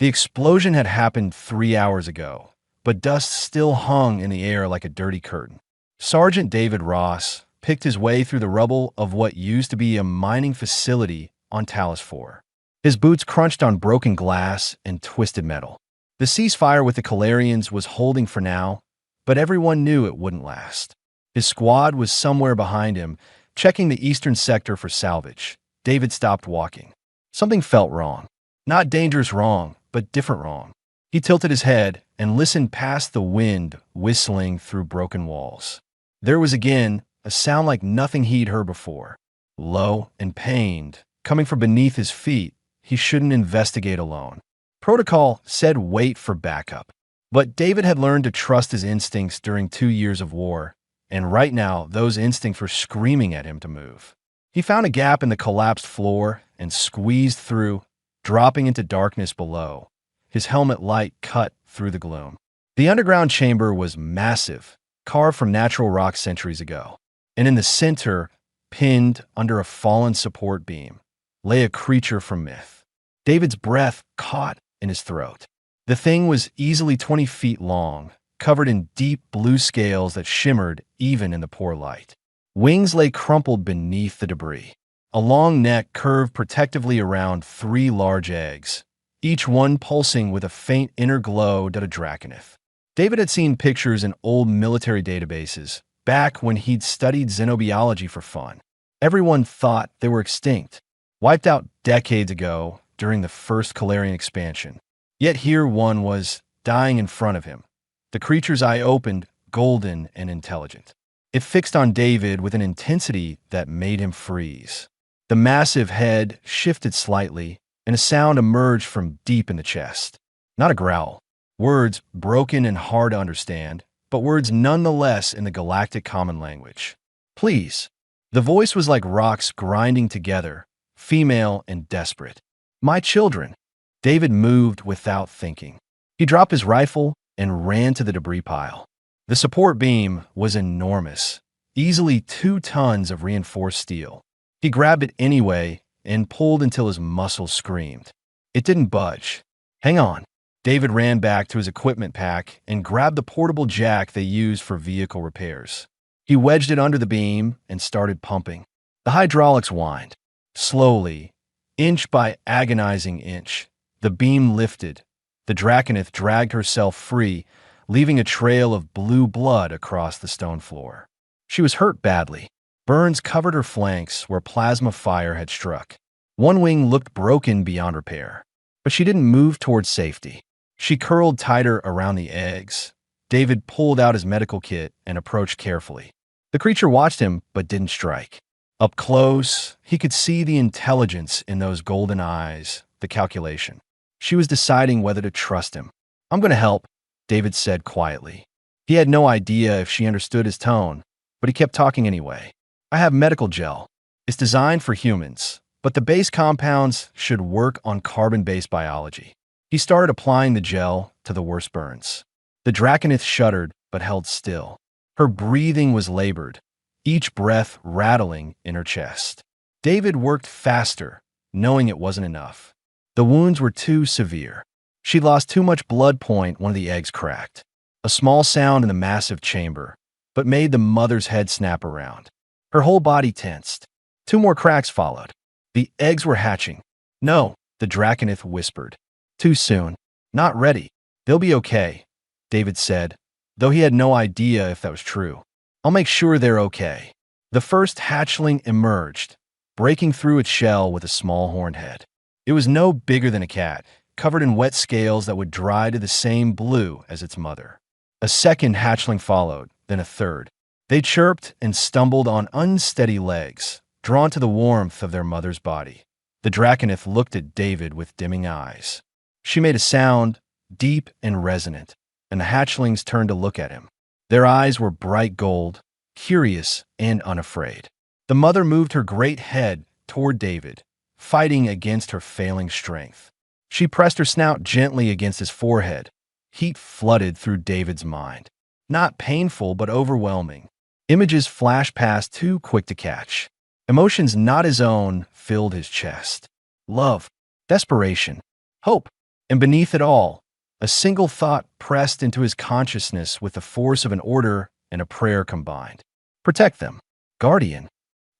The explosion had happened 3 hours ago, but dust still hung in the air like a dirty curtain. Sergeant David Ross picked his way through the rubble of what used to be a mining facility on Talos 4. His boots crunched on broken glass and twisted metal. The ceasefire with the Calarians was holding for now, but everyone knew it wouldn't last. His squad was somewhere behind him, checking the eastern sector for salvage. David stopped walking. Something felt wrong. Not dangerous wrong, but different wrong. He tilted his head and listened past the wind whistling through broken walls. There was again a sound like nothing he'd heard before. Low and pained, coming from beneath his feet. He shouldn't investigate alone. Protocol said wait for backup. But David had learned to trust his instincts during 2 years of war, and right now those instincts were screaming at him to move. He found a gap in the collapsed floor and squeezed through, dropping into darkness below. His helmet light cut through the gloom. The underground chamber was massive, carved from natural rock centuries ago. And in the center, pinned under a fallen support beam, lay a creature from myth. David's breath caught in his throat. The thing was easily 20 feet long, covered in deep blue scales that shimmered even in the poor light. Wings lay crumpled beneath the debris. A long neck curved protectively around 3 large eggs, each one pulsing with a faint inner glow to a draconith. David had seen pictures in old military databases, back when he'd studied xenobiology for fun. Everyone thought they were extinct, wiped out decades ago during the first Calarian expansion. Yet here one was dying in front of him. The creature's eye opened, golden and intelligent. It fixed on David with an intensity that made him freeze. The massive head shifted slightly, and a sound emerged from deep in the chest. Not a growl. Words broken and hard to understand, but words nonetheless in the galactic common language. Please. The voice was like rocks grinding together, female and desperate. My children. David moved without thinking. He dropped his rifle and ran to the debris pile. The support beam was enormous, easily 2 tons of reinforced steel. He grabbed it anyway and pulled until his muscles screamed. It didn't budge. Hang on. David ran back to his equipment pack and grabbed the portable jack they used for vehicle repairs. He wedged it under the beam and started pumping. The hydraulics whined. Slowly, inch by agonizing inch, the beam lifted. The draconith dragged herself free, leaving a trail of blue blood across the stone floor. She was hurt badly. Burns covered her flanks where plasma fire had struck. One wing looked broken beyond repair, but she didn't move towards safety. She curled tighter around the eggs. David pulled out his medical kit and approached carefully. The creature watched him but didn't strike. Up close, he could see the intelligence in those golden eyes, the calculation. She was deciding whether to trust him. I'm going to help, David said quietly. He had no idea if she understood his tone, but he kept talking anyway. I have medical gel. It's designed for humans, but the base compounds should work on carbon-based biology. He started applying the gel to the worst burns. The draconith shuddered but held still. Her breathing was labored, each breath rattling in her chest. David worked faster, knowing it wasn't enough. The wounds were too severe. She lost too much blood point. One of the eggs cracked. A small sound in the massive chamber, but made the mother's head snap around. Her whole body tensed. 2 more cracks followed. The eggs were hatching. No, the draconith whispered. Too soon. Not ready. They'll be okay, David said, though he had no idea if that was true. I'll make sure they're okay. The first hatchling emerged, breaking through its shell with a small horned head. It was no bigger than a cat, covered in wet scales that would dry to the same blue as its mother. A second hatchling followed, then a third. They chirped and stumbled on unsteady legs, drawn to the warmth of their mother's body. The draconith looked at David with dimming eyes. She made a sound, deep and resonant, and the hatchlings turned to look at him. Their eyes were bright gold, curious and unafraid. The mother moved her great head toward David, fighting against her failing strength. She pressed her snout gently against his forehead. Heat flooded through David's mind. Not painful, but overwhelming. Images flashed past too quick to catch. Emotions not his own filled his chest. Love, desperation, hope. And beneath it all, a single thought pressed into his consciousness with the force of an order and a prayer combined. Protect them. Guardian.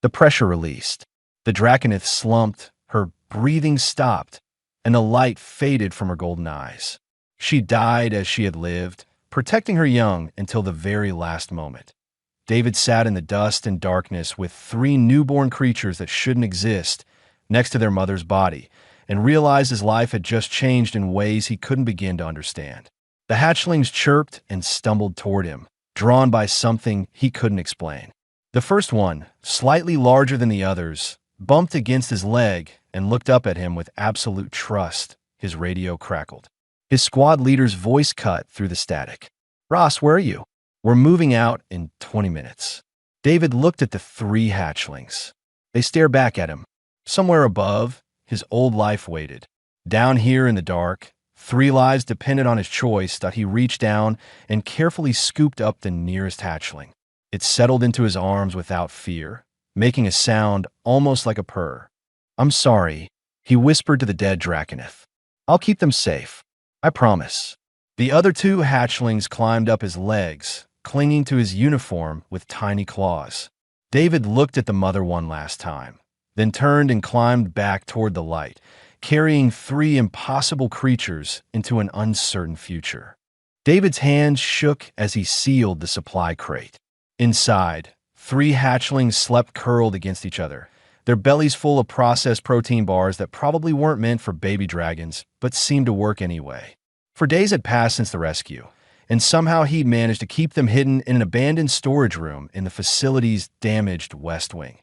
The pressure released. The Draconith slumped, her breathing stopped, and the light faded from her golden eyes. She died as she had lived, protecting her young until the very last moment. David sat in the dust and darkness with 3 newborn creatures that shouldn't exist next to their mother's body, and realized his life had just changed in ways he couldn't begin to understand. The hatchlings chirped and stumbled toward him, drawn by something he couldn't explain. The first one, slightly larger than the others, bumped against his leg and looked up at him with absolute trust. His radio crackled. His squad leader's voice cut through the static. "Ross, where are you?" "We're moving out in 20 minutes. David looked at the 3 hatchlings. They stared back at him. Somewhere above, his old life waited. Down here in the dark, 3 lives depended on his choice that he reached down and carefully scooped up the nearest hatchling. It settled into his arms without fear, making a sound almost like a purr. "I'm sorry," he whispered to the dead Draconith. "I'll keep them safe. I promise." The other 2 hatchlings climbed up his legs, clinging to his uniform with tiny claws. David looked at the mother one last time, then turned and climbed back toward the light, carrying 3 impossible creatures into an uncertain future. David's hands shook as he sealed the supply crate. Inside, 3 hatchlings slept curled against each other, their bellies full of processed protein bars that probably weren't meant for baby dragons, but seemed to work anyway. For days had passed since the rescue, and somehow he'd managed to keep them hidden in an abandoned storage room in the facility's damaged West Wing.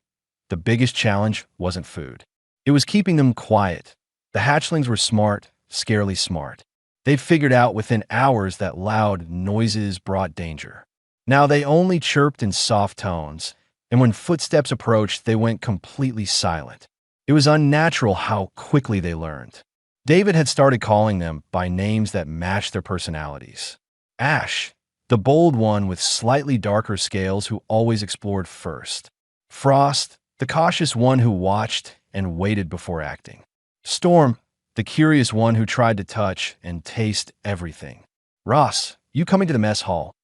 The biggest challenge wasn't food. It was keeping them quiet. The hatchlings were smart, scarily smart. They'd figured out within hours that loud noises brought danger. Now they only chirped in soft tones, and when footsteps approached, they went completely silent. It was unnatural how quickly they learned. David had started calling them by names that matched their personalities. Ash, the bold one with slightly darker scales who always explored first. Frost, the cautious one who watched and waited before acting. Storm, the curious one who tried to touch and taste everything. Ross, you coming to the mess hall?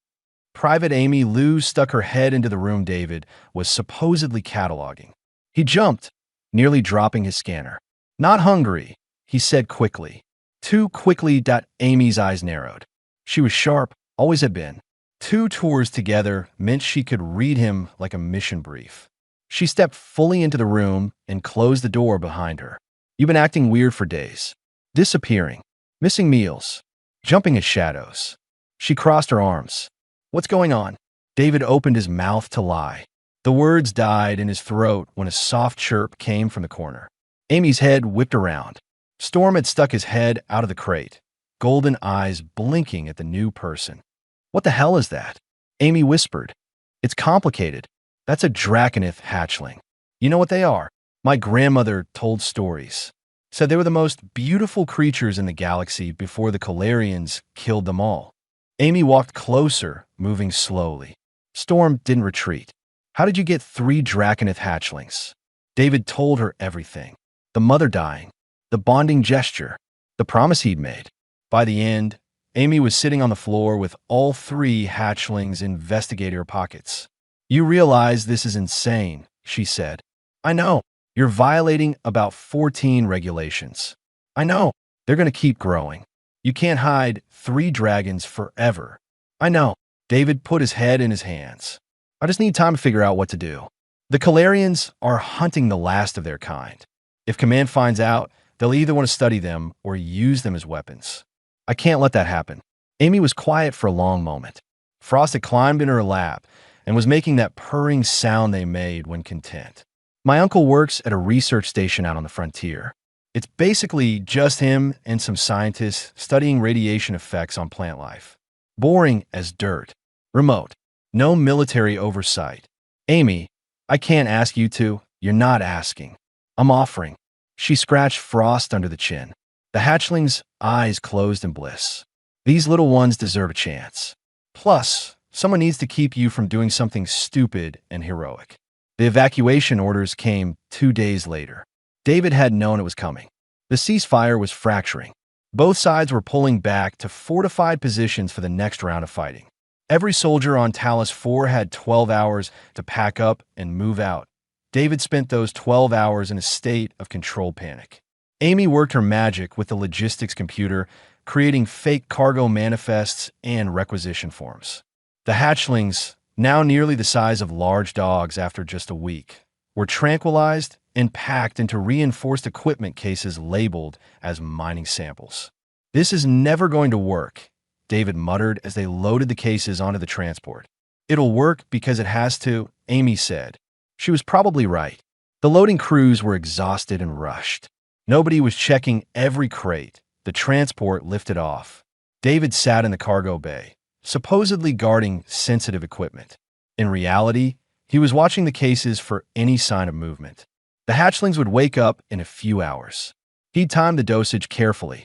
Private Amy Lou stuck her head into the room David was supposedly cataloging. He jumped, nearly dropping his scanner. "Not hungry," he said quickly. Too quickly that Amy's eyes narrowed. She was sharp, always had been. 2 tours together meant she could read him like a mission brief. She stepped fully into the room and closed the door behind her. "You've been acting weird for days. Disappearing, missing meals, jumping at shadows." She crossed her arms. "What's going on?" David opened his mouth to lie. The words died in his throat when a soft chirp came from the corner. Amy's head whipped around. Storm had stuck his head out of the crate, golden eyes blinking at the new person. "What the hell is that?" Amy whispered. "It's complicated. That's a Draconith hatchling. You know what they are? My grandmother told stories. Said they were the most beautiful creatures in the galaxy before the Calarians killed them all." Amy walked closer, moving slowly. Storm didn't retreat. "How did you get 3 Draconith hatchlings?" David told her everything. The mother dying, the bonding gesture, the promise he'd made. By the end, Amy was sitting on the floor with all 3 hatchlings in investigator pockets. "You realize this is insane," she said. "I know. You're violating about 14 regulations. I know. They're going to keep growing. You can't hide 3 dragons forever. I know." David put his head in his hands. "I just need time to figure out what to do. The Calarians are hunting the last of their kind. If Command finds out, they'll either want to study them or use them as weapons. I can't let that happen." Amy was quiet for a long moment. Frost had climbed into her lap and was making that purring sound they made when content. "My uncle works at a research station out on the frontier. It's basically just him and some scientists studying radiation effects on plant life. Boring as dirt. Remote. No military oversight. Amy, I can't ask you to. You're not asking. I'm offering." She scratched Frost under the chin. The hatchling's eyes closed in bliss. "These little ones deserve a chance. Plus, someone needs to keep you from doing something stupid and heroic." The evacuation orders came 2 days later. David had known it was coming. The ceasefire was fracturing. Both sides were pulling back to fortified positions for the next round of fighting. Every soldier on Talos 4 had 12 hours to pack up and move out. David spent those 12 hours in a state of controlled panic. Amy worked her magic with the logistics computer, creating fake cargo manifests and requisition forms. The hatchlings, now nearly the size of large dogs after just a week, were tranquilized and packed into reinforced equipment cases labeled as mining samples. "This is never going to work," David muttered as they loaded the cases onto the transport. "It'll work because it has to," Amy said. She was probably right. The loading crews were exhausted and rushed. Nobody was checking every crate. The transport lifted off. David sat in the cargo bay, supposedly guarding sensitive equipment. In reality, he was watching the cases for any sign of movement. The hatchlings would wake up in a few hours. He timed the dosage carefully.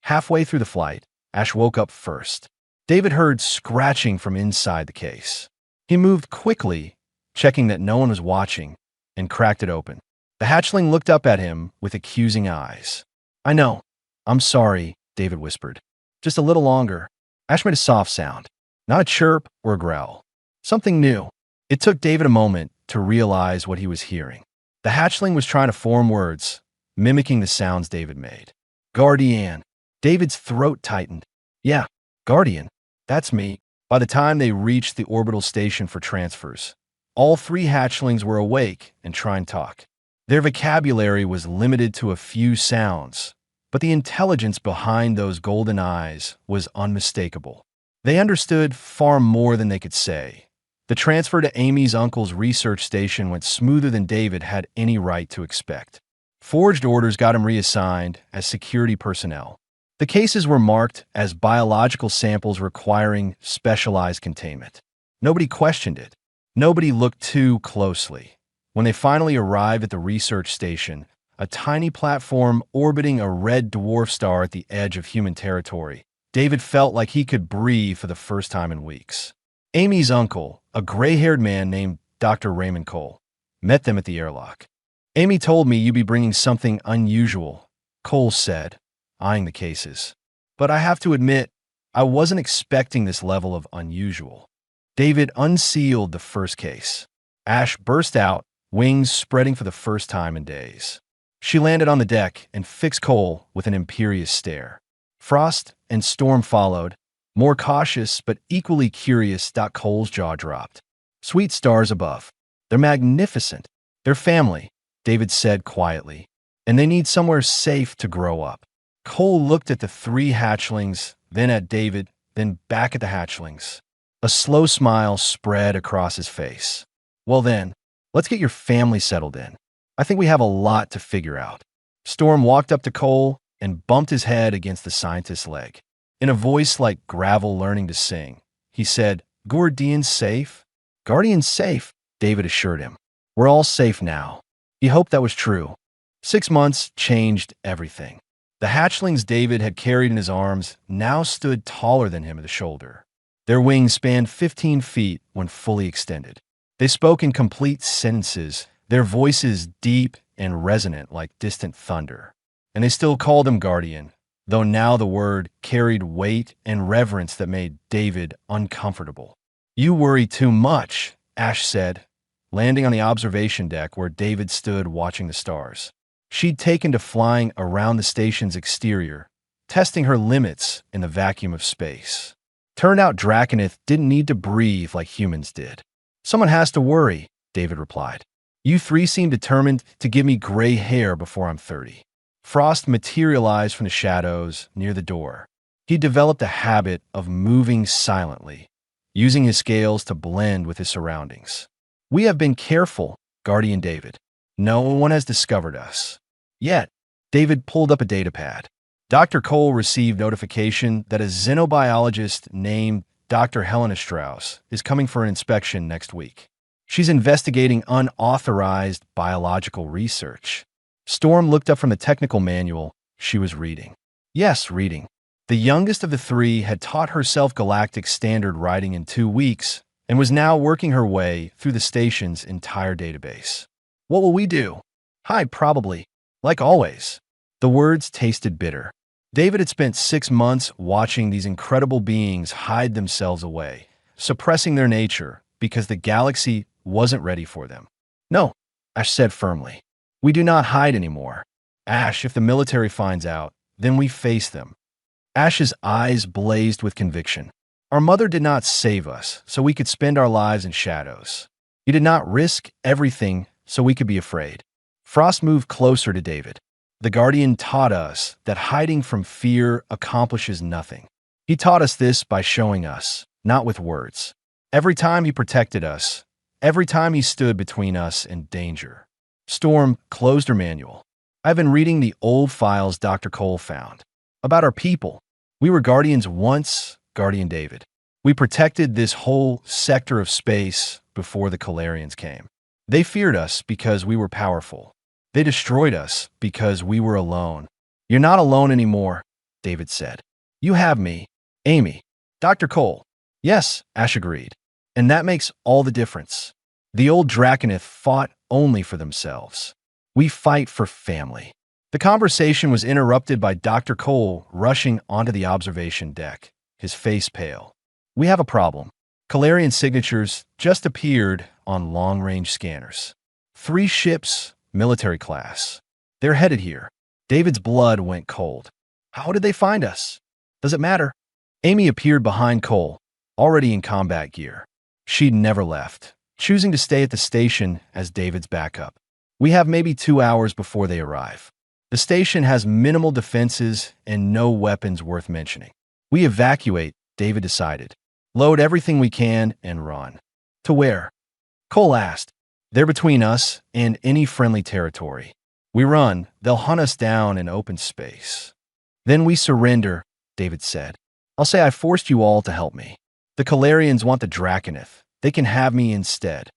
Halfway through the flight, Ash woke up first. David heard scratching from inside the case. He moved quickly, checking that no one was watching, and cracked it open. The hatchling looked up at him with accusing eyes. "I know. I'm sorry," David whispered. "Just a little longer." Ash made a soft sound, not a chirp or a growl. Something new. It took David a moment to realize what he was hearing. The hatchling was trying to form words, mimicking the sounds David made. "Guardian." David's throat tightened. "Yeah, Guardian. That's me." By the time they reached the orbital station for transfers, all three hatchlings were awake and trying to talk. Their vocabulary was limited to a few sounds, but the intelligence behind those golden eyes was unmistakable. They understood far more than they could say. The transfer to Amy's uncle's research station went smoother than David had any right to expect. Forged orders got him reassigned as security personnel. The cases were marked as biological samples requiring specialized containment. Nobody questioned it. Nobody looked too closely. When they finally arrived at the research station, a tiny platform orbiting a red dwarf star at the edge of human territory, David felt like he could breathe for the first time in weeks. Amy's uncle, a gray-haired man named Dr. Raymond Cole, met them at the airlock. "Amy told me you'd be bringing something unusual," Cole said, eyeing the cases. "But I have to admit, I wasn't expecting this level of unusual." David unsealed the first case. Ash burst out, wings spreading for the first time in days. She landed on the deck and fixed Cole with an imperious stare. Frost and Storm followed, more cautious but equally curious. Cole's jaw dropped. "Sweet stars above. They're magnificent. They're family," David said quietly, "and they need somewhere safe to grow up." Cole looked at the three hatchlings, then at David, then back at the hatchlings. A slow smile spread across his face. "Well then, let's get your family settled in. I think we have a lot to figure out." Storm walked up to Cole and bumped his head against the scientist's leg. In a voice like gravel learning to sing, he said, "Guardian's safe?" "Guardian's safe," David assured him. "We're all safe now." He hoped that was true. 6 months changed everything. The hatchlings David had carried in his arms now stood taller than him at the shoulder. Their wings spanned 15 feet when fully extended. They spoke in complete sentences, their voices deep and resonant like distant thunder. And they still called him Guardian, though now the word carried weight and reverence that made David uncomfortable. "You worry too much," Ash said, landing on the observation deck where David stood watching the stars. She'd taken to flying around the station's exterior, testing her limits in the vacuum of space. Turned out Draconith didn't need to breathe like humans did. "Someone has to worry," David replied. "You three seem determined to give me gray hair before I'm 30. Frost materialized from the shadows near the door. He developed a habit of moving silently, using his scales to blend with his surroundings. "We have been careful, Guardian David. No one has discovered us. Yet." David pulled up a datapad. Dr. Cole received notification that a xenobiologist named Dr. Helena Strauss is coming for an inspection next week. She's investigating unauthorized biological research. Storm looked up from the technical manual she was reading. Yes, reading. The youngest of the three had taught herself galactic standard writing in 2 weeks and was now working her way through the station's entire database. "What will we do?" "Hide, probably. Like always." The words tasted bitter. David had spent 6 months watching these incredible beings hide themselves away, suppressing their nature because the galaxy wasn't ready for them. No, Ash said firmly. We do not hide anymore. Ash, if the military finds out, then we face them. Ash's eyes blazed with conviction. Our mother did not save us so we could spend our lives in shadows. You did not risk everything so we could be afraid. Frost moved closer to David. The Guardian taught us that hiding from fear accomplishes nothing. He taught us this by showing us, not with words. Every time he protected us, every time he stood between us and danger. Storm closed her manual. I've been reading the old files Dr. Cole found. About our people. We were Guardians once, Guardian David. We protected this whole sector of space before the Calarians came. They feared us because we were powerful. They destroyed us because we were alone. You're not alone anymore, David said. You have me, Amy. Dr. Cole. Yes, Ash agreed. And that makes all the difference. The old Draconith fought only for themselves. We fight for family. The conversation was interrupted by Dr. Cole rushing onto the observation deck, his face pale. We have a problem. Calarian signatures just appeared on long-range scanners. 3 ships, military class. They're headed here. David's blood went cold. How did they find us? Does it matter? Amy appeared behind Cole, already in combat gear. She'd never left, choosing to stay at the station as David's backup. We have maybe 2 hours before they arrive. The station has minimal defenses and no weapons worth mentioning. We evacuate, David decided. Load everything we can and run. To where? Cole asked. They're between us and any friendly territory. We run, they'll hunt us down in open space. Then we surrender, David said. I'll say I forced you all to help me. The Calarians want the Draconith. They can have me instead.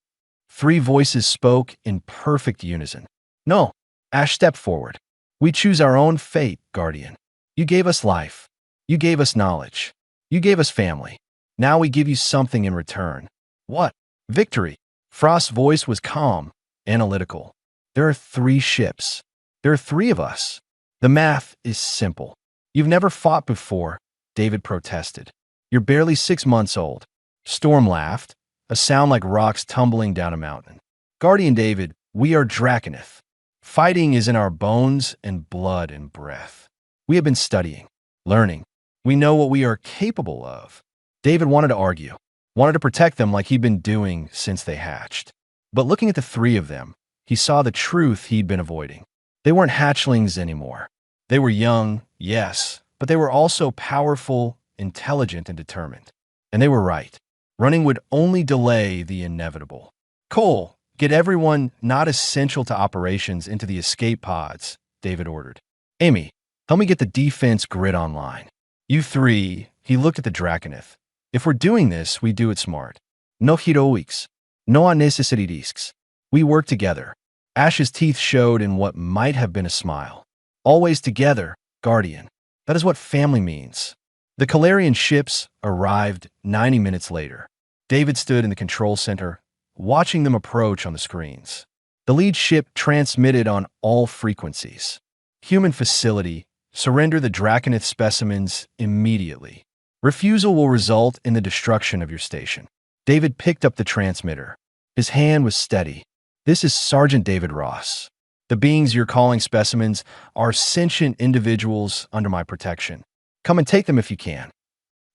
3 voices spoke in perfect unison. No, Ash stepped forward. We choose our own fate, Guardian. You gave us life. You gave us knowledge. You gave us family. Now we give you something in return. What? Victory. Frost's voice was calm, analytical. There are 3 ships. There are 3 of us. The math is simple. You've never fought before, David protested. You're barely 6 months old. Storm laughed, a sound like rocks tumbling down a mountain. Guardian David, we are Draconith. Fighting is in our bones and blood and breath. We have been studying, learning. We know what we are capable of. David wanted to argue, wanted to protect them like he'd been doing since they hatched. But looking at the 3 of them, he saw the truth he'd been avoiding. They weren't hatchlings anymore. They were young, yes, but they were also powerful, intelligent, and determined. And they were right. Running would only delay the inevitable. Cole, get everyone not essential to operations into the escape pods, David ordered. Amy, help me get the defense grid online. You 3, he looked at the Draconith. If we're doing this, we do it smart. No heroics. No unnecessary risks. We work together. Ash's teeth showed in what might have been a smile. Always together, Guardian. That is what family means. The Calarian ships arrived 90 minutes later. David stood in the control center, watching them approach on the screens. The lead ship transmitted on all frequencies. Human facility, surrender the Draconith specimens immediately. Refusal will result in the destruction of your station. David picked up the transmitter. His hand was steady. This is Sergeant David Ross. The beings you're calling specimens are sentient individuals under my protection. Come and take them if you can.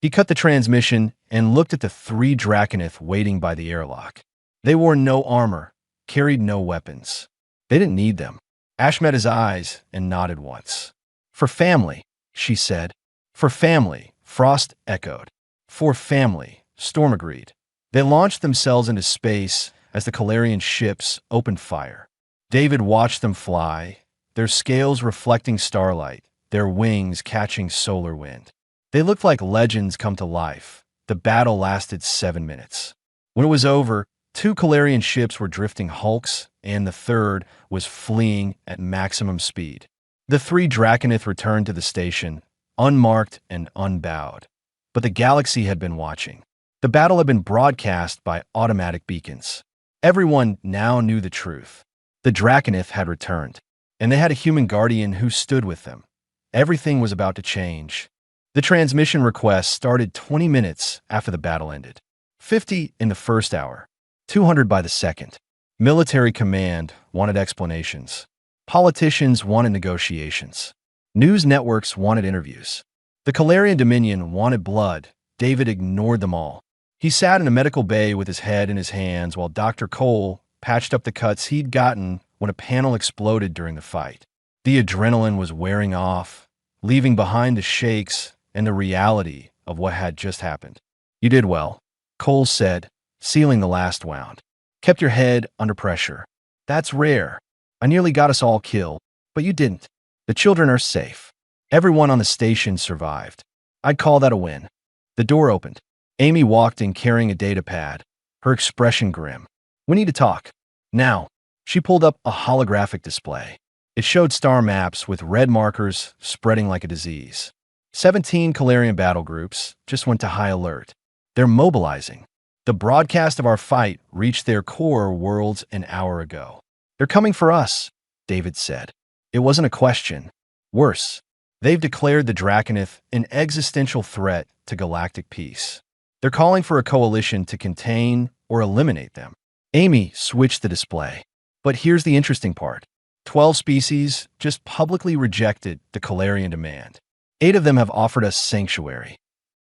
He cut the transmission and looked at the 3 Draconith waiting by the airlock. They wore no armor, carried no weapons. They didn't need them. Ash met his eyes and nodded once. For family, she said. For family, Frost echoed. For family, Storm agreed. They launched themselves into space as the Calarian ships opened fire. David watched them fly, their scales reflecting starlight, their wings catching solar wind. They looked like legends come to life. The battle lasted 7 minutes. When it was over, 2 Calarian ships were drifting hulks, and the 3rd was fleeing at maximum speed. The 3 Draconith returned to the station, unmarked and unbowed. But the galaxy had been watching. The battle had been broadcast by automatic beacons. Everyone now knew the truth. The Draconith had returned, and they had a human guardian who stood with them. Everything was about to change. The transmission request started 20 minutes after the battle ended. 50 in the first hour, 200 by the second. Military command wanted explanations. Politicians wanted negotiations. News networks wanted interviews. The Calarian Dominion wanted blood. David ignored them all. He sat in a medical bay with his head in his hands while Dr. Cole patched up the cuts he'd gotten when a panel exploded during the fight. The adrenaline was wearing off, leaving behind the shakes and the reality of what had just happened. "You did well," Cole said, sealing the last wound. "Kept your head under pressure. That's rare. I nearly got us all killed, but you didn't. The children are safe. Everyone on the station survived. I'd call that a win." The door opened. Amy walked in carrying a data pad, her expression grim. "We need to talk. Now." She pulled up a holographic display. It showed star maps with red markers spreading like a disease. 17 Calarian battle groups just went to high alert. They're mobilizing. The broadcast of our fight reached their core worlds an hour ago. "They're coming for us," David said. It wasn't a question. Worse, they've declared the Draconith an existential threat to galactic peace. They're calling for a coalition to contain or eliminate them. Amy switched the display. But here's the interesting part. 12 species just publicly rejected the Calarian demand. 8 of them have offered us sanctuary.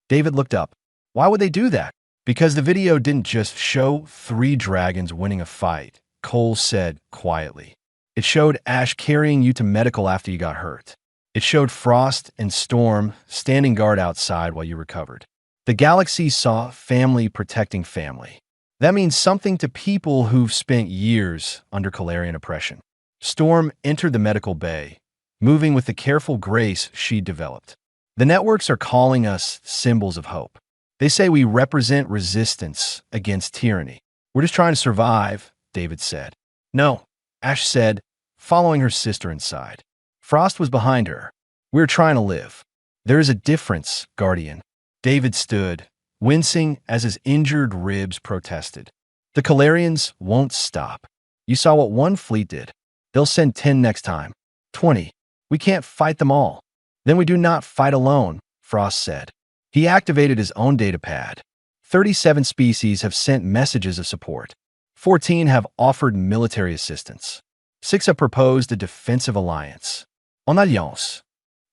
David looked up. Why would they do that? Because the video didn't just show 3 dragons winning a fight, Cole said quietly. It showed Ash carrying you to medical after you got hurt. It showed Frost and Storm standing guard outside while you recovered. The galaxy saw family protecting family. That means something to people who've spent years under Calarian oppression. Storm entered the medical bay, moving with the careful grace she'd developed. The networks are calling us symbols of hope. They say we represent resistance against tyranny. "We're just trying to survive," David said. "No," Ash said, following her sister inside. Frost was behind her. "We're trying to live." "There is a difference, Guardian." David stood, wincing as his injured ribs protested. "The Calarians won't stop. You saw what one fleet did. They'll send 10 next time. 20. We can't fight them all." "Then we do not fight alone," Frost said. He activated his own data pad. 37 species have sent messages of support. 14 have offered military assistance. 6 have proposed a defensive alliance. En alliance.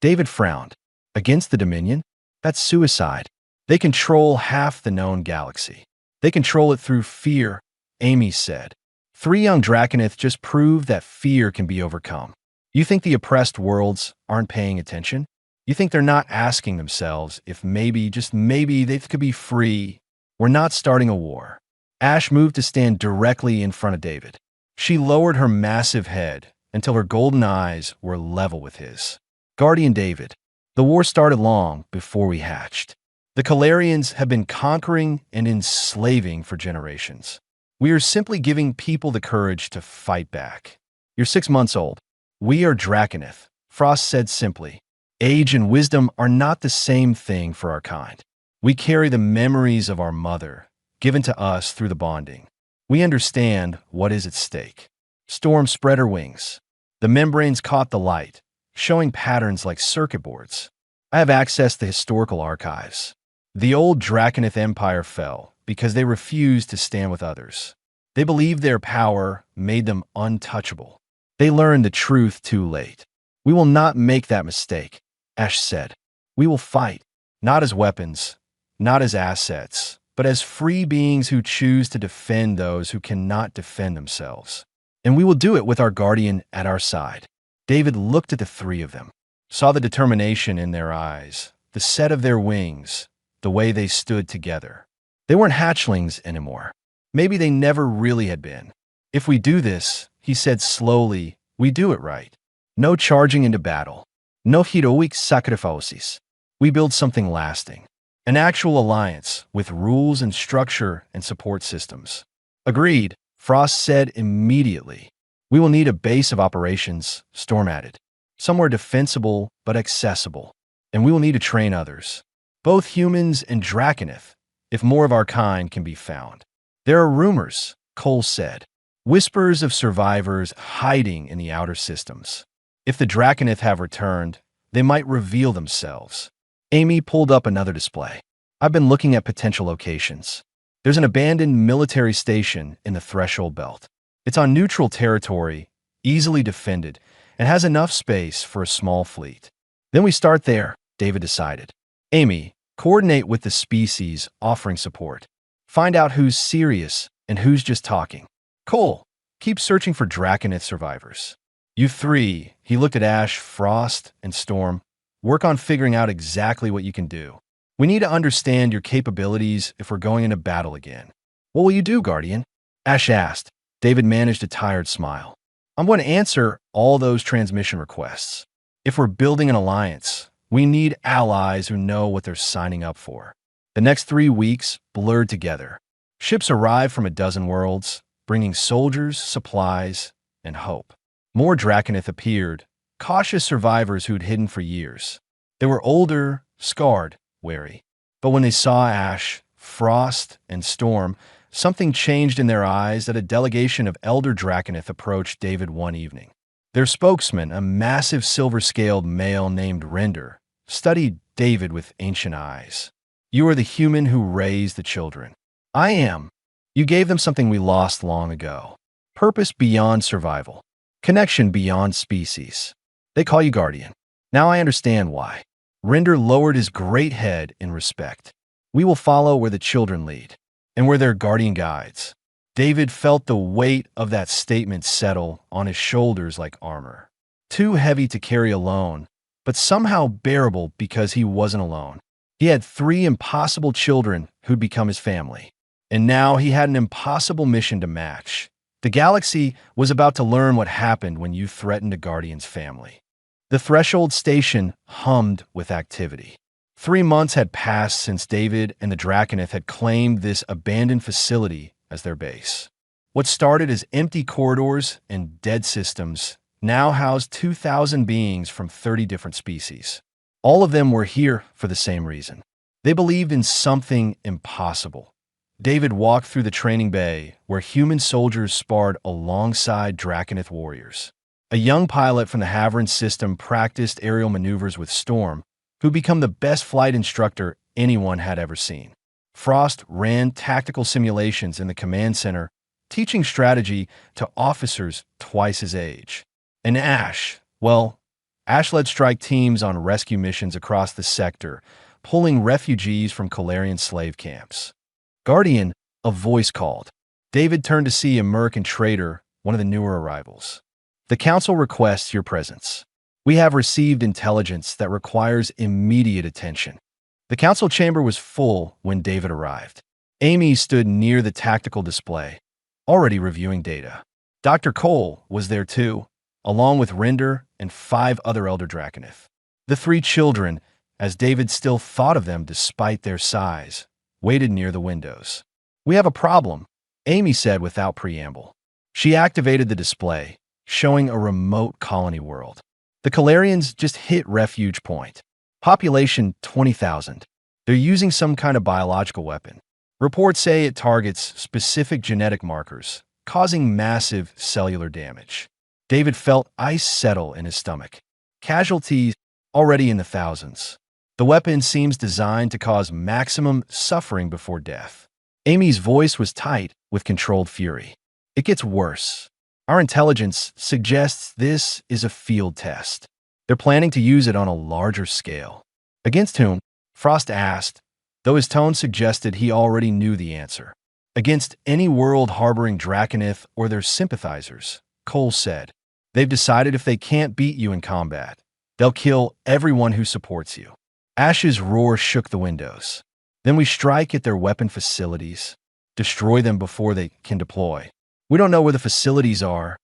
David frowned. Against the Dominion? That's suicide. They control half the known galaxy. They control it through fear, Amy said. 3 young Draconith just proved that fear can be overcome. You think the oppressed worlds aren't paying attention? You think they're not asking themselves if maybe, just maybe, they could be free? We're not starting a war. Ash moved to stand directly in front of David. She lowered her massive head until her golden eyes were level with his. "Guardian David, the war started long before we hatched. The Calarians have been conquering and enslaving for generations. We are simply giving people the courage to fight back. You're 6 months old. We are Draconith," Frost said simply. "Age and wisdom are not the same thing for our kind. We carry the memories of our mother, given to us through the bonding. We understand what is at stake." Storm spread her wings. The membranes caught the light, showing patterns like circuit boards. "I have access to historical archives. The old Draconith Empire fell because they refused to stand with others. They believed their power made them untouchable. They learned the truth too late. We will not make that mistake," Ash said. "We will fight, not as weapons, not as assets, but as free beings who choose to defend those who cannot defend themselves. And we will do it with our guardian at our side." David looked at the 3 of them, saw the determination in their eyes, the set of their wings, the way they stood together. They weren't hatchlings anymore. Maybe they never really had been. "If we do this," he said slowly, "we do it right. No charging into battle. No heroic sacrifices. We build something lasting. An actual alliance with rules and structure and support systems." "Agreed," Frost said immediately. "We will need a base of operations," Storm added. "Somewhere defensible but accessible. And we will need to train others. Both humans and Draconith, if more of our kind can be found." "There are rumors," Cole said. "Whispers of survivors hiding in the outer systems. If the Draconith have returned, They might reveal themselves. Amy pulled up another display. I've been looking at potential locations. There's an abandoned military station in the Threshold Belt. It's on neutral territory, easily defended, and has enough space for a small fleet. Then we start there, David decided. Amy, coordinate with the species offering support. Find out who's serious and who's just talking. Cole, keep searching for Draconith survivors. You three, he looked at Ash, Frost, and Storm, work on figuring out exactly what you can do. We need to understand your capabilities if we're going into battle again. What will you do, Guardian? Ash asked. David managed a tired smile. I'm going to answer all those transmission requests. If we're building an alliance, we need allies who know what they're signing up for. The next 3 weeks blurred together. Ships arrived from a dozen worlds, bringing soldiers, supplies, and hope. More Draconith appeared, cautious survivors who'd hidden for years. They were older, scarred, wary. But when they saw Ash, Frost, and Storm, something changed in their eyes as a delegation of elder Draconith approached David one evening. Their spokesman, a massive silver-scaled male named Render, studied David with ancient eyes. You are the human who raised the children. I am. You gave them something we lost long ago. Purpose beyond survival. Connection beyond species. They call you Guardian. Now I understand why. Render lowered his great head in respect. We will follow where the children lead, and where their guardian guides. David felt the weight of that statement settle on his shoulders like armor. Too heavy to carry alone, but somehow bearable because he wasn't alone. He had 3 impossible children who'd become his family. And now he had an impossible mission to match. The galaxy was about to learn what happened when you threatened a Guardian's family. The Threshold Station hummed with activity. 3 months had passed since David and the Draconith had claimed this abandoned facility as their base. What started as empty corridors and dead systems now housed 2,000 beings from 30 different species. All of them were here for the same reason. They believed in something impossible. David walked through the training bay where human soldiers sparred alongside Draconith warriors. A young pilot from the Haverin system practiced aerial maneuvers with Storm, who'd become the best flight instructor anyone had ever seen. Frost ran tactical simulations in the command center, teaching strategy to officers twice his age. And Ash, well, Ash led strike teams on rescue missions across the sector, pulling refugees from Calarian slave camps. Guardian, a voice called. David turned to see a Merkin trader, one of the newer arrivals. The Council requests your presence. We have received intelligence that requires immediate attention. The Council chamber was full when David arrived. Amy stood near the tactical display, already reviewing data. Dr. Cole was there too, along with Render and 5 other Elder Draconith. The 3 children, as David still thought of them despite their size, waited near the windows. We have a problem, Amy said without preamble. She activated the display, showing a remote colony world. The Calarians just hit refuge point. Population 20,000. They're using some kind of biological weapon. Reports say it targets specific genetic markers, causing massive cellular damage. David felt ice settle in his stomach. Casualties already in the thousands. The weapon seems designed to cause maximum suffering before death. Amy's voice was tight with controlled fury. It gets worse. Our intelligence suggests this is a field test. They're planning to use it on a larger scale. Against whom? Frost asked, though his tone suggested he already knew the answer. Against any world harboring Draconith or their sympathizers, Cole said. They've decided if they can't beat you in combat, they'll kill everyone who supports you. Ash's roar shook the windows. Then we strike at their weapon facilities, destroy them before they can deploy. We don't know where the facilities are,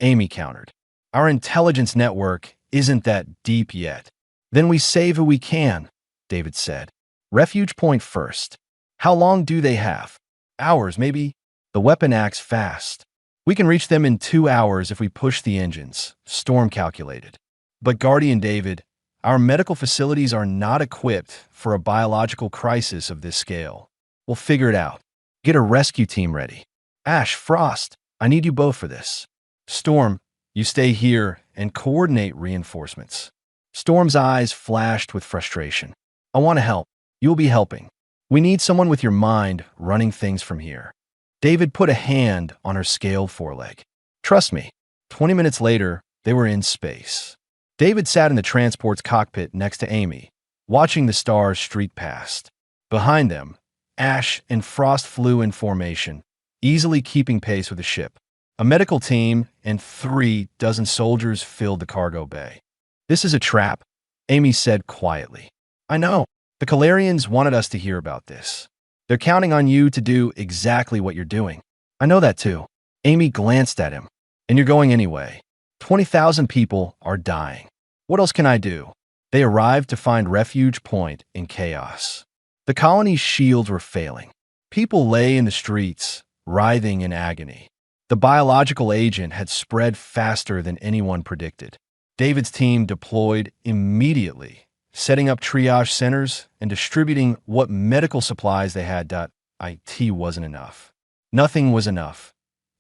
Amy countered. Our intelligence network isn't that deep yet. Then we save who we can, David said. Refuge point first. How long do they have? Hours, maybe? The weapon acts fast. We can reach them in 2 hours if we push the engines, Storm calculated. But Guardian David, our medical facilities are not equipped for a biological crisis of this scale. We'll figure it out. Get a rescue team ready. Ash, Frost, I need you both for this. Storm, you stay here and coordinate reinforcements. Storm's eyes flashed with frustration. I want to help. You'll be helping. We need someone with your mind running things from here. David put a hand on her scaled foreleg. Trust me. 20 minutes later, they were in space. David sat in the transport's cockpit next to Amy, watching the stars streak past. Behind them, Ash and Frost flew in formation, easily keeping pace with the ship. A medical team and 3 dozen soldiers filled the cargo bay. This is a trap, Amy said quietly. I know. The Calarians wanted us to hear about this. They're counting on you to do exactly what you're doing. I know that too. Amy glanced at him. And you're going anyway. 20,000 people are dying. What else can I do? They arrived to find refuge point in chaos. The colony's shields were failing. People lay in the streets, writhing in agony. The biological agent had spread faster than anyone predicted. David's team deployed immediately, setting up triage centers and distributing what medical supplies they had. It wasn't enough. Nothing was enough.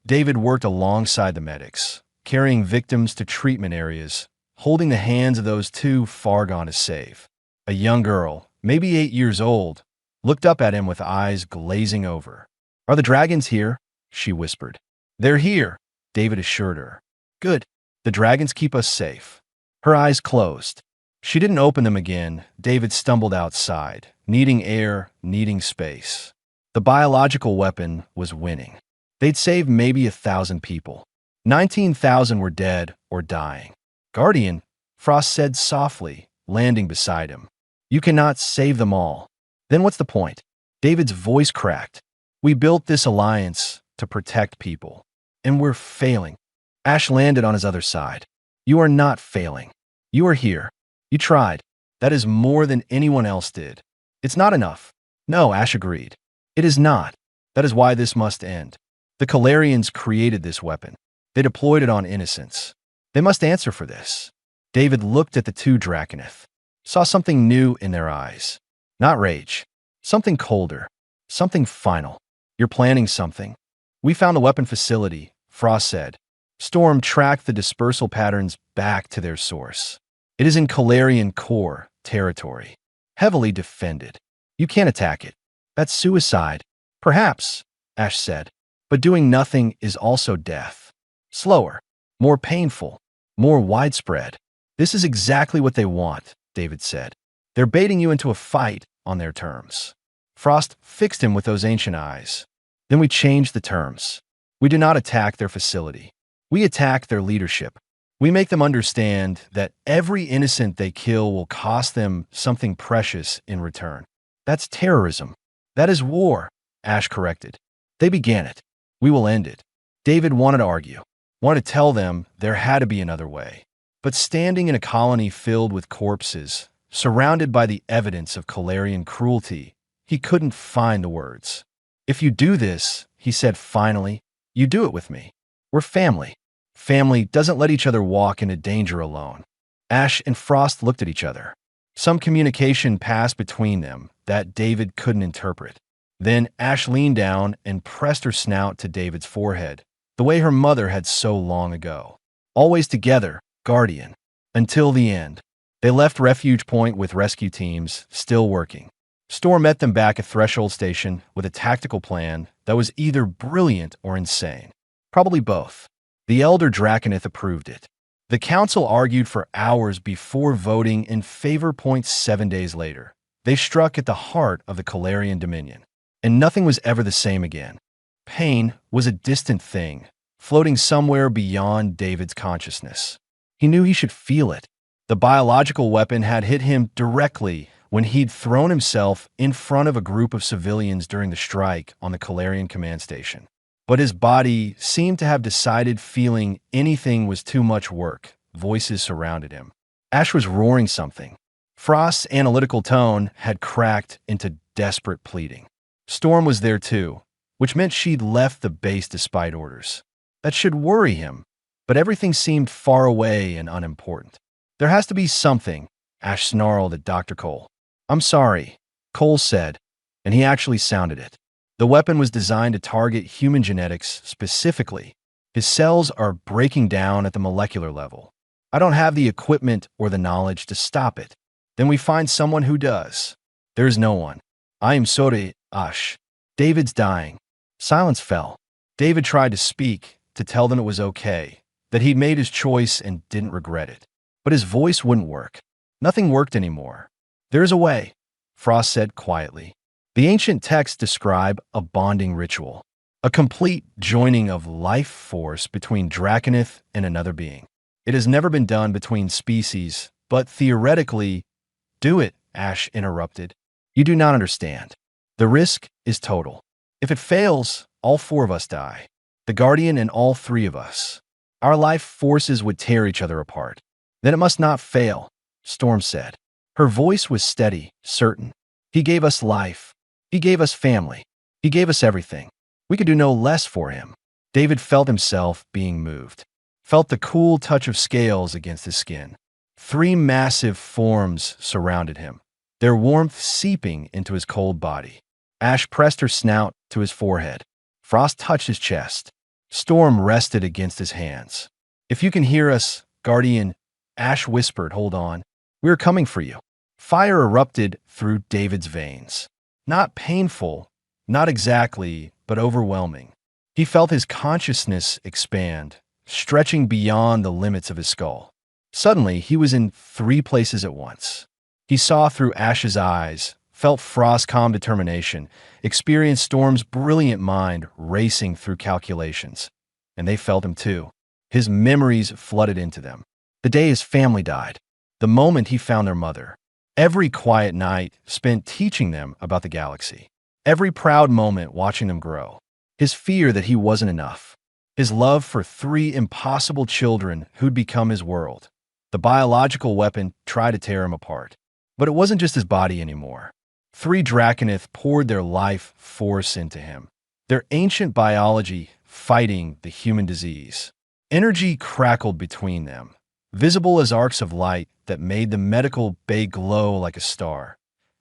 David worked alongside the medics, carrying victims to treatment areas, holding the hands of those 2 far gone to save. A young girl, maybe 8 years old, looked up at him with eyes glazing over. Are the dragons here? She whispered. They're here, David assured her. Good. The dragons keep us safe. Her eyes closed. She didn't open them again. David stumbled outside, needing air, needing space. The biological weapon was winning. They'd saved maybe 1,000 people. 19,000 were dead or dying. Guardian, Frost said softly, landing beside him. You cannot save them all. Then what's the point? David's voice cracked. We built this alliance to protect people, and we're failing. Ash landed on his other side. You are not failing. You are here. You tried. That is more than anyone else did. It's not enough. No, Ash agreed. It is not. That is why this must end. The Calarians created this weapon. They deployed it on innocents. They must answer for this. David looked at the 2 Draconith, saw something new in their eyes. Not rage. Something colder. Something final. You're planning something. We found the weapon facility, Frost said. Storm tracked the dispersal patterns back to their source. It is in Calarian core territory, heavily defended. You can't attack it. That's suicide. Perhaps, Ash said. But doing nothing is also death. Slower, more painful, more widespread. This is exactly what they want, David said. They're baiting you into a fight on their terms. Frost fixed him with those ancient eyes. Then we changed the terms. We do not attack their facility. We attack their leadership. We make them understand that every innocent they kill will cost them something precious in return. That's terrorism. That is war, Ash corrected. They began it. We will end it. David wanted to argue, wanted to tell them there had to be another way. But standing in a colony filled with corpses, surrounded by the evidence of Calarian cruelty, he couldn't find the words. If you do this, he said finally, you do it with me. We're family. Family doesn't let each other walk into danger alone. Ash and Frost looked at each other. Some communication passed between them that David couldn't interpret. Then Ash leaned down and pressed her snout to David's forehead, the way her mother had so long ago. Always together, Guardian. Until the end. They left Refuge Point with rescue teams still working. Storm met them back at Threshold Station with a tactical plan that was either brilliant or insane. Probably both. The Elder Draconith approved it. The council argued for hours before voting in favor. 7 days later, they struck at the heart of the Calarian Dominion. And nothing was ever the same again. Pain was a distant thing, floating somewhere beyond David's consciousness. He knew he should feel it. The biological weapon had hit him directly when he'd thrown himself in front of a group of civilians during the strike on the Calarian command station. But his body seemed to have decided feeling anything was too much work. Voices surrounded him. Ash was roaring something. Frost's analytical tone had cracked into desperate pleading. Storm was there too, which meant she'd left the base despite orders. That should worry him, but everything seemed far away and unimportant. There has to be something, Ash snarled at Dr. Cole. I'm sorry, Cole said, and he actually sounded it. The weapon was designed to target human genetics specifically. His cells are breaking down at the molecular level. I don't have the equipment or the knowledge to stop it. Then we find someone who does. There's no one. I am sorry, Ash. David's dying. Silence fell. David tried to speak, to tell them it was okay, that he'd made his choice and didn't regret it. But his voice wouldn't work. Nothing worked anymore. There's a way, Frost said quietly. The ancient texts describe a bonding ritual, a complete joining of life force between Draconith and another being. It has never been done between species, but theoretically, do it, Ash interrupted. You do not understand. The risk is total. If it fails, all four of us die. The Guardian and all three of us. Our life forces would tear each other apart. Then it must not fail, Storm said. Her voice was steady, certain. He gave us life. He gave us family. He gave us everything. We could do no less for him. David felt himself being moved. Felt the cool touch of scales against his skin. 3 massive forms surrounded him, their warmth seeping into his cold body. Ash pressed her snout to his forehead. Frost touched his chest. Storm rested against his hands. If you can hear us, Guardian, Ash whispered, hold on. We're coming for you. Fire erupted through David's veins. Not painful, not exactly, but overwhelming. He felt his consciousness expand, stretching beyond the limits of his skull. Suddenly, he was in 3 places at once. He saw through Ash's eyes, felt Frost's calm determination, experienced Storm's brilliant mind racing through calculations. And they felt him too. His memories flooded into them. The day his family died. The moment he found their mother. Every quiet night spent teaching them about the galaxy. Every proud moment watching them grow. His fear that he wasn't enough. His love for 3 impossible children who'd become his world. The biological weapon tried to tear him apart. But it wasn't just his body anymore. 3 Draconith poured their life force into him. Their ancient biology fighting the human disease. Energy crackled between them, visible as arcs of light that made the medical bay glow like a star.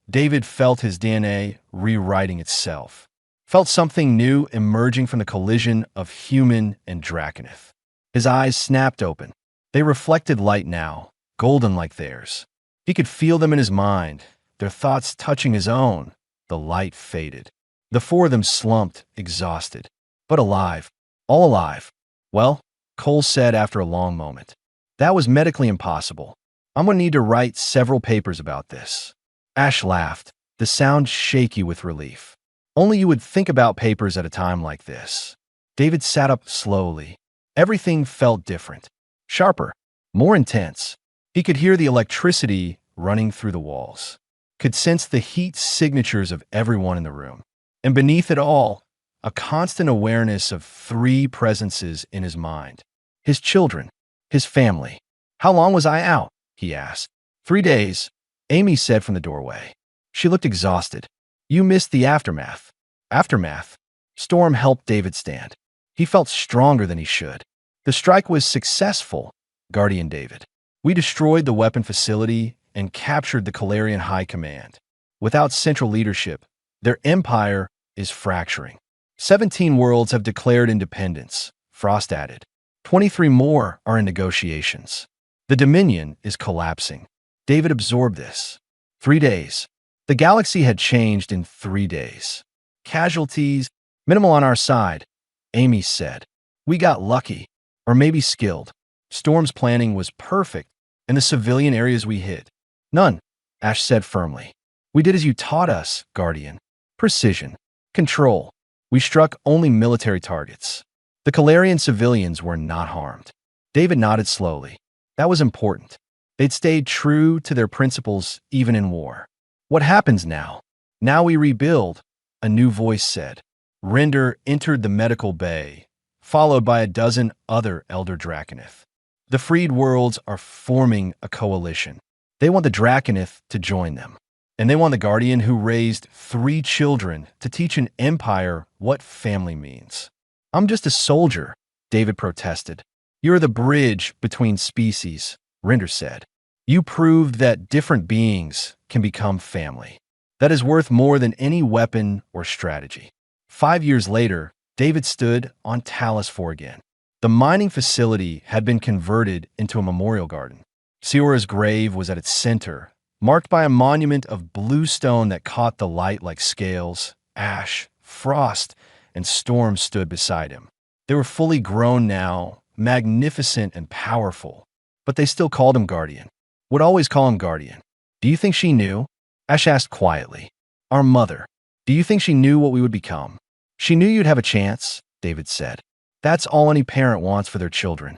David felt his DNA rewriting itself. Felt something new emerging from the collision of human and Draconith. His eyes snapped open. They reflected light now, golden like theirs. He could feel them in his mind, their thoughts touching his own. The light faded. The 4 of them slumped, exhausted, but alive. All alive. Well, Cole said after a long moment. That was medically impossible. I'm going to need to write several papers about this. Ash laughed, the sound shaky with relief. Only you would think about papers at a time like this. David sat up slowly. Everything felt different. Sharper. More intense. He could hear the electricity running through the walls. Could sense the heat signatures of everyone in the room. And beneath it all, a constant awareness of 3 presences in his mind. His children. His family. How long was I out? He asked. 3 days, Amy said from the doorway. She looked exhausted. You missed the aftermath. Aftermath? Storm helped David stand. He felt stronger than he should. The strike was successful, Guardian David. We destroyed the weapon facility and captured the Calarian High Command. Without central leadership, their empire is fracturing. 17 worlds have declared independence, Frost added. 23 more are in negotiations. The Dominion is collapsing. David absorbed this. 3 days. The galaxy had changed in 3 days. Casualties, minimal on our side, Amy said. We got lucky, or maybe skilled. Storm's planning was perfect in the civilian areas we hit. None, Ash said firmly. We did as you taught us, Guardian. Precision. Control. We struck only military targets. The Calarian civilians were not harmed. David nodded slowly. That was important. They'd stayed true to their principles even in war. What happens now? Now we rebuild, a new voice said. Render entered the medical bay, followed by a dozen other Elder Draconith. The freed worlds are forming a coalition. They want the Draconith to join them. And they want the Guardian who raised 3 children to teach an empire what family means. I'm just a soldier, David protested. You're the bridge between species, Render said. You proved that different beings can become family. That is worth more than any weapon or strategy. 5 years later, David stood on Talos 4 again. The mining facility had been converted into a memorial garden. Siora's grave was at its center, marked by a monument of blue stone that caught the light like scales. Ash, Frost, and Storm stood beside him. They were fully grown now, magnificent and powerful, but they still called him Guardian. Would always call him Guardian. Do you think she knew? Ash asked quietly. Our mother. Do you think she knew what we would become? She knew you'd have a chance, David said. That's all any parent wants for their children.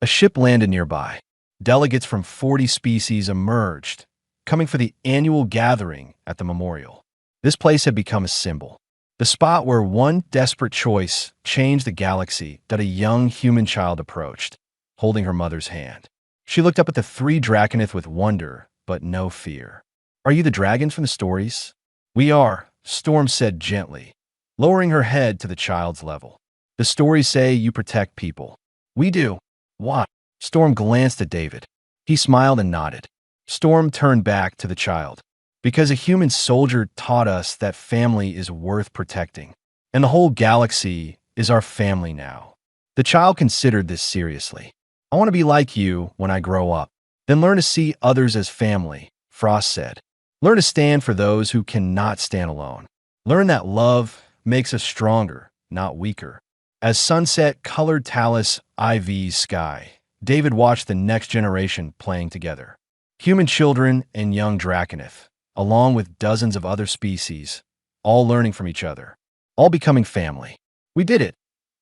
A ship landed nearby. Delegates from 40 species emerged, coming for the annual gathering at the memorial. This place had become a symbol. The spot where one desperate choice changed the galaxy that a young human child approached, holding her mother's hand. She looked up at the three Draconith with wonder, but no fear. Are you the dragons from the stories? We are, Storm said gently, lowering her head to the child's level. The stories say you protect people. We do. Why? Storm glanced at David. He smiled and nodded. Storm turned back to the child. Because a human soldier taught us that family is worth protecting. And the whole galaxy is our family now. The child considered this seriously. I want to be like you when I grow up. Then learn to see others as family, Frost said. Learn to stand for those who cannot stand alone. Learn that love makes us stronger, not weaker. As sunset colored Talus IV's sky, David watched the next generation playing together. Human children and young Draconith, along with dozens of other species, all learning from each other, all becoming family. We did it,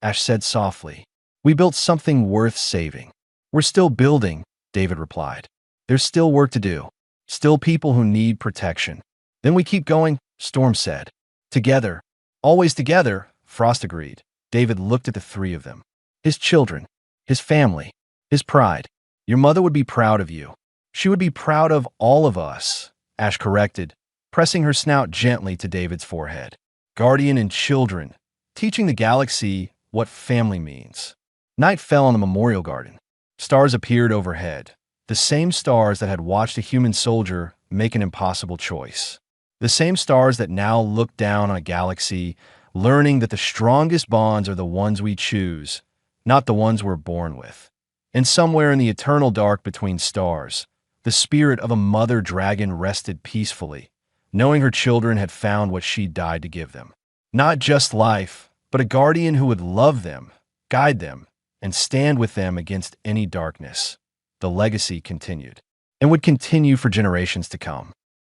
Ash said softly. We built something worth saving. We're still building, David replied. There's still work to do. Still people who need protection. Then we keep going, Storm said. Together. Always together, Frost agreed. David looked at the three of them. His children. His family. His pride. Your mother would be proud of you. She would be proud of all of us, Ash corrected, pressing her snout gently to David's forehead. Guardian and children, teaching the galaxy what family means. Night fell on the memorial garden. Stars appeared overhead, the same stars that had watched a human soldier make an impossible choice. The same stars that now looked down on a galaxy, learning that the strongest bonds are the ones we choose, not the ones we're born with. And somewhere in the eternal dark between stars, the spirit of a mother dragon rested peacefully, knowing her children had found what she died to give them. Not just life, but a guardian who would love them, guide them, and stand with them against any darkness. The legacy continued, and would continue for generations to come.